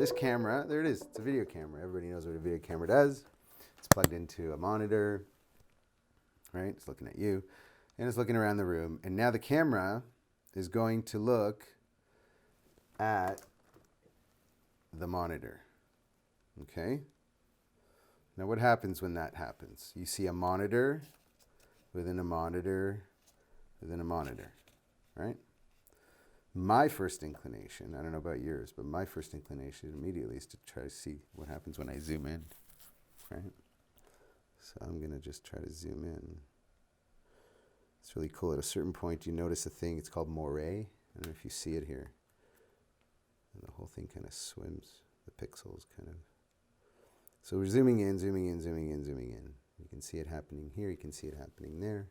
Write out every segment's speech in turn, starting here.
this camera, there it is. It's a video camera. Everybody knows what a video camera does. It's plugged into a monitor, right? It's looking at you, and it's looking around the room. And now the camera is going to look at the monitor, okay? Now what happens when that happens? You see a monitor within a monitor within a monitor, right? My first inclination, I don't know about yours, but my first inclination immediately is to try to see what happens when I zoom in, right? So I'm going to just try to zoom in. It's really cool. At a certain point, you notice a thing. It's called moire. I don't know if you see it here. And the whole thing kind of swims. The pixels kind of. So we're zooming in, zooming in, zooming in, zooming in. You can see it happening here. You can see it happening there.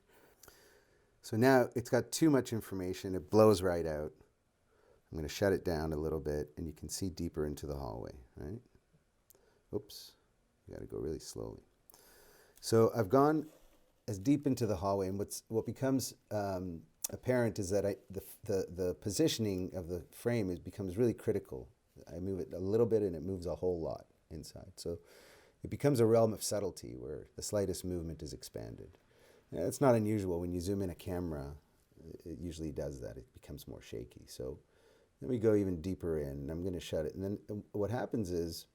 So now it's got too much information. It blows right out. I'm going to shut it down a little bit, and you can see deeper into the hallway, right? Oops. You got to go really slowly. So I've gone as deep into the hallway, and what becomes apparent is that the positioning of the frame becomes really critical. I move it a little bit, and it moves a whole lot inside. So it becomes a realm of subtlety where the slightest movement is expanded. Now, it's not unusual. When you zoom in a camera, it usually does that. It becomes more shaky. So then we go even deeper in, and I'm going to shut it. And then what happens is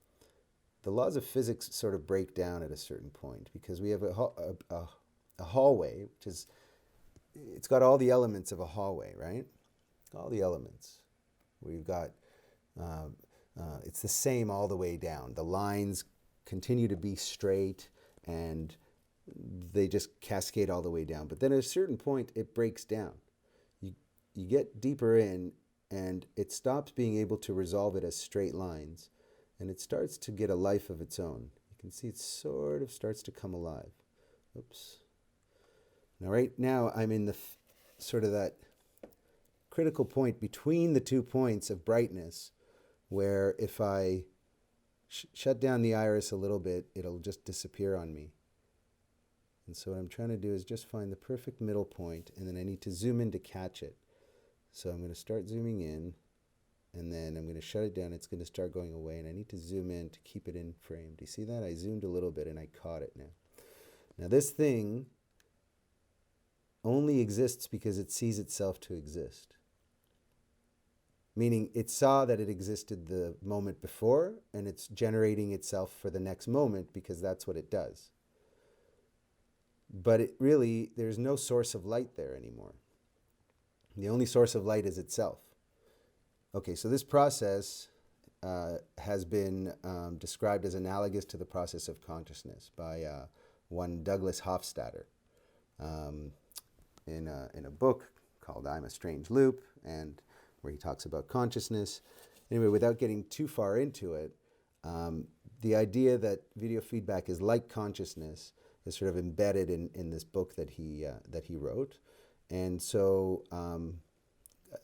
the laws of physics sort of break down at a certain point, because we have a hallway, which is, it's got all the elements of a hallway, right? All the elements. We've got, it's the same all the way down. The lines continue to be straight, and they just cascade all the way down. But then at a certain point, it breaks down. You get deeper in, and it stops being able to resolve it as straight lines, and it starts to get a life of its own. You can see it sort of starts to come alive. Oops. Now right now I'm in the sort of that critical point between the 2 points of brightness, where if I shut down the iris a little bit, it'll just disappear on me. And so what I'm trying to do is just find the perfect middle point, and then I need to zoom in to catch it. So I'm going to start zooming in, and then I'm going to shut it down. It's going to start going away, and I need to zoom in to keep it in frame. Do you see that? I zoomed a little bit, and I caught it now. Now this thing only exists because it sees itself to exist. Meaning it saw that it existed the moment before, and it's generating itself for the next moment because that's what it does. But it really, there's no source of light there anymore. The only source of light is itself. Okay, so this process has been described as analogous to the process of consciousness by one Douglas Hofstadter in a book called I'm a Strange Loop, and where he talks about consciousness. Anyway, without getting too far into it, the idea that video feedback is like consciousness is sort of embedded in this book that he wrote. And so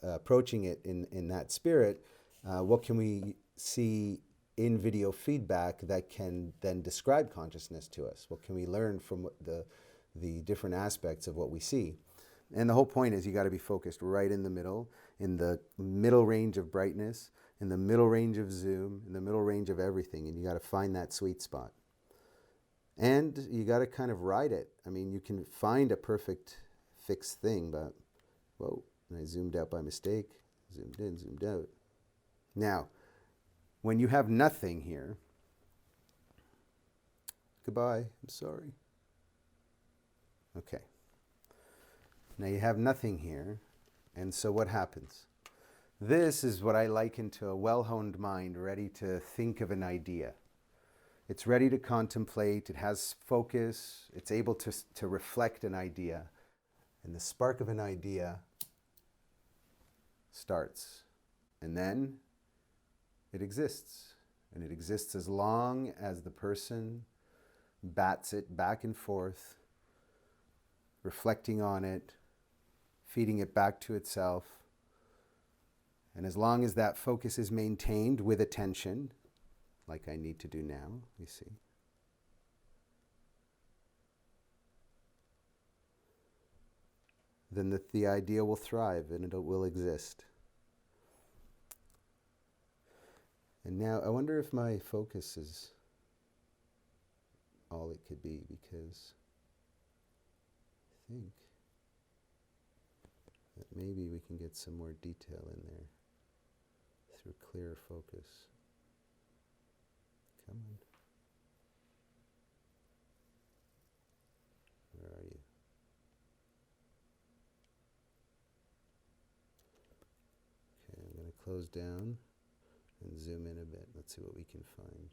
approaching it in that spirit, what can we see in video feedback that can then describe consciousness to us? What can we learn from the different aspects of what we see? And the whole point is you got to be focused right in the middle range of brightness, in the middle range of zoom, in the middle range of everything, and you got to find that sweet spot. And you got to kind of ride it. I mean, you can find a perfect fixed thing, but, whoa, I zoomed out by mistake. Zoomed in, zoomed out. Now, when you have nothing here, goodbye, I'm sorry. Okay. Now you have nothing here, and so what happens? This is what I liken to a well-honed mind ready to think of an idea. It's ready to contemplate, it has focus, it's able to reflect an idea, and the spark of an idea starts. And then it exists. And it exists as long as the person bats it back and forth, reflecting on it, feeding it back to itself. And as long as that focus is maintained with attention, like I need to do now, you see. Then the idea will thrive and it will exist. And now I wonder if my focus is all it could be, because I think that maybe we can get some more detail in there through clearer focus. Come on. Where are you? Okay, I'm going to close down and zoom in a bit. Let's see what we can find.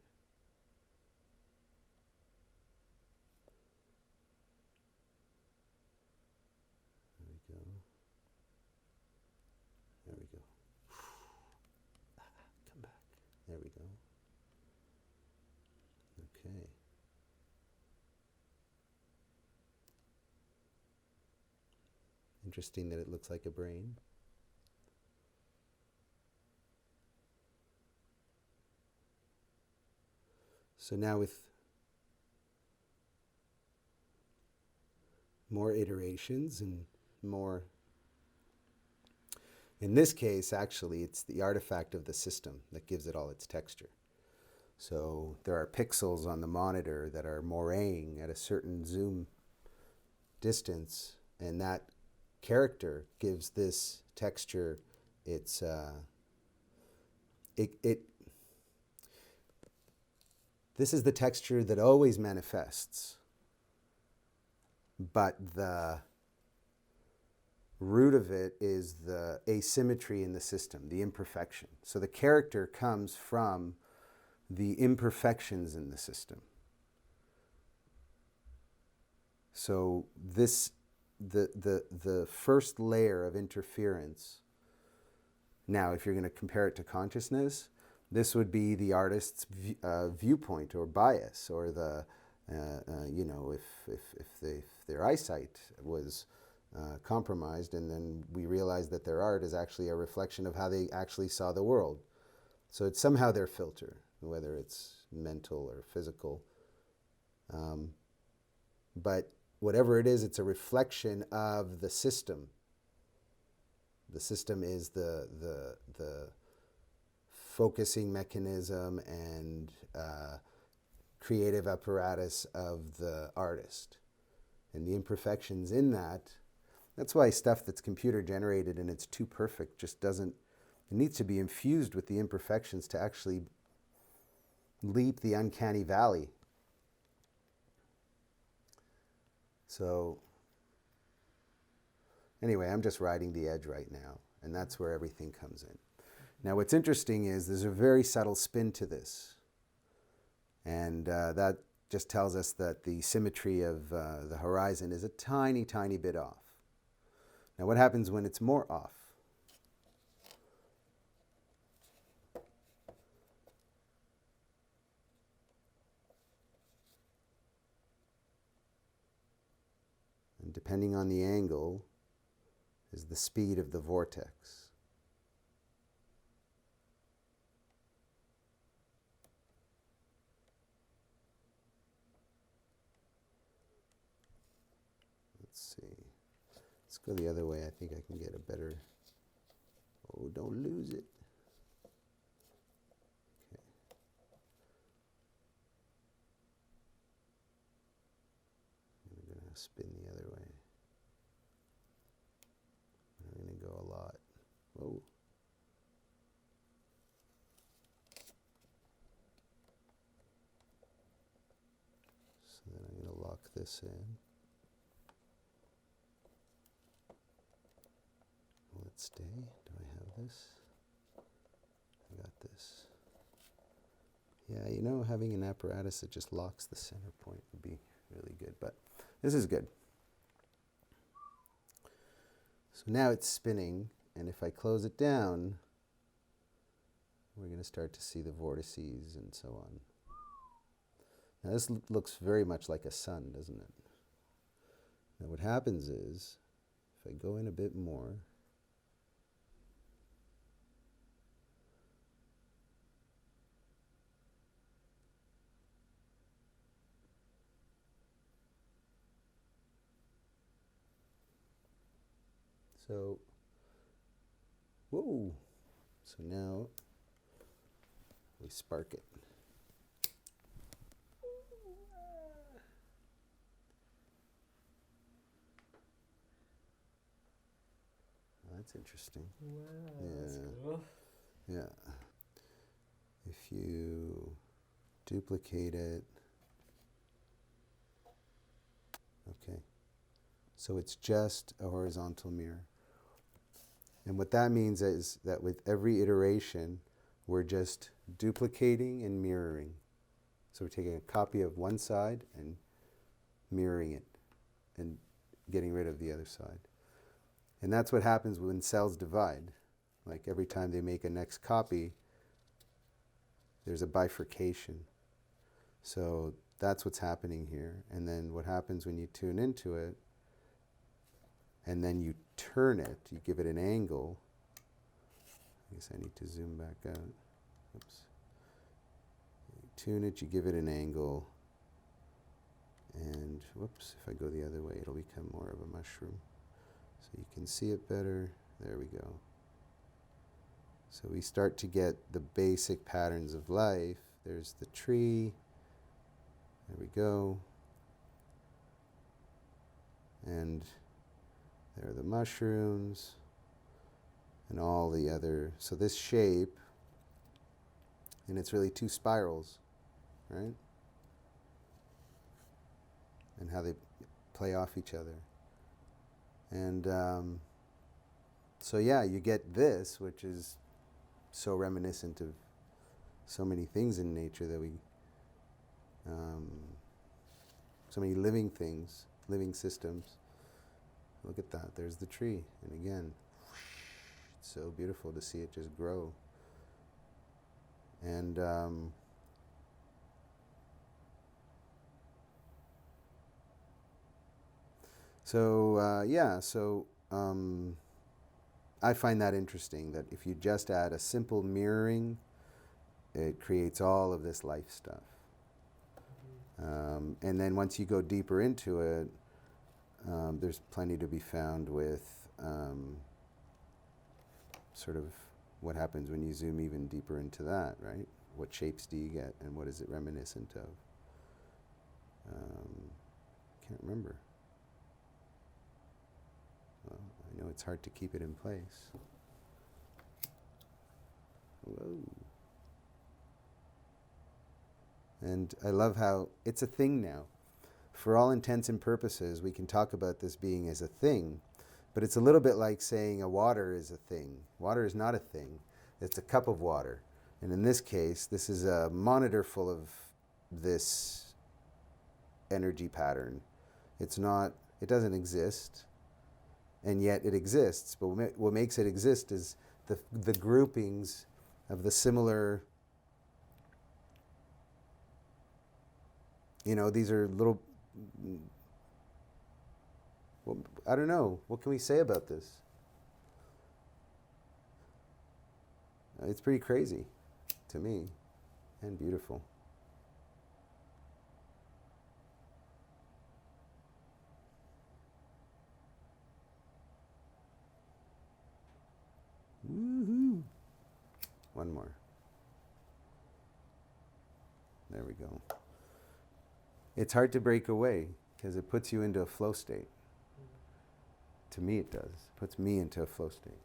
There we go. There we go. Come back. There we go. Okay. Interesting that it looks like a brain. So now with more iterations and more, in this case, actually, it's the artifact of the system that gives it all its texture. So there are pixels on the monitor that are moiraying at a certain zoom distance, and that character gives this texture its this is the texture that always manifests, but the root of it is the asymmetry in the system, the imperfection. So the character comes from the imperfections in the system. So this, the first layer of interference, now if you're going to compare it to consciousness, this would be the artist's viewpoint or bias, or the, you know, if their eyesight was compromised, and then we realize that their art is actually a reflection of how they actually saw the world. So it's somehow their filter, whether it's mental or physical. But whatever it is, it's a reflection of the system. The system is the focusing mechanism and creative apparatus of the artist. And the imperfections in that, that's why stuff that's computer generated and it's too perfect just doesn't, it needs to be infused with the imperfections to actually leap the uncanny valley. So anyway, I'm just riding the edge right now, and that's where everything comes in. Now what's interesting is there's a very subtle spin to this, and that just tells us that the symmetry of the horizon is a tiny, tiny bit off. Now what happens when it's more off? And depending on the angle is the speed of the vortex. Let's see. Let's go the other way. I think I can get a better... Oh, don't lose it. Okay. I'm going to spin the other way. I'm going to go a lot. Whoa. So then I'm going to lock this in. Will it stay? Do I have this? I got this. Yeah, you know, having an apparatus that just locks the center point would be really good, but this is good. So now it's spinning, and if I close it down, we're going to start to see the vortices and so on. Now this looks very much like a sun, doesn't it? Now what happens is, if I go in a bit more, so, whoa, so now We spark it. That's interesting. Wow, Yeah. that's cool. Yeah. If you duplicate it, okay. So it's just a horizontal mirror. And what that means is that with every iteration, we're just duplicating and mirroring. So we're taking a copy of one side and mirroring it and getting rid of the other side. And that's what happens when cells divide. Like every time they make a next copy, there's a bifurcation. So that's what's happening here. And then what happens when you tune into it, and then you turn it, you give it an angle. I guess I need to zoom back out. Oops. You tune it, you give it an angle, and whoops, if I go the other way, it'll become more of a mushroom. So you can see it better. There we go. So we start to get the basic patterns of life. There's the tree. There we go. And there are the mushrooms and all the other. So this shape, and it's really two spirals, right? And how they play off each other. And so yeah, you get this, which is so reminiscent of so many things in nature that we, so many living things, living systems. Look at that, there's the tree. And again, it's so beautiful to see it just grow. And I find that interesting, that if you just add a simple mirroring, it creates all of this life stuff. And then once you go deeper into it, there's plenty to be found with sort of what happens when you zoom even deeper into that, right? What shapes do you get, and what is it reminiscent of? Can't remember. Well, I know it's hard to keep it in place. Whoa. And I love how it's a thing now. For all intents and purposes, we can talk about this being as a thing, but it's a little bit like saying a water is a thing. Water is not a thing. It's a cup of water. And in this case, this is a monitor full of this energy pattern. It's not, it doesn't exist, and yet it exists. But what makes it exist is the groupings of the similar, these are little, well, I don't know, what can we say about this? It's pretty crazy to me, and beautiful. Woohoo! One more. There we go. It's hard to break away because it puts you into a flow state. To me it does. It puts me into a flow state.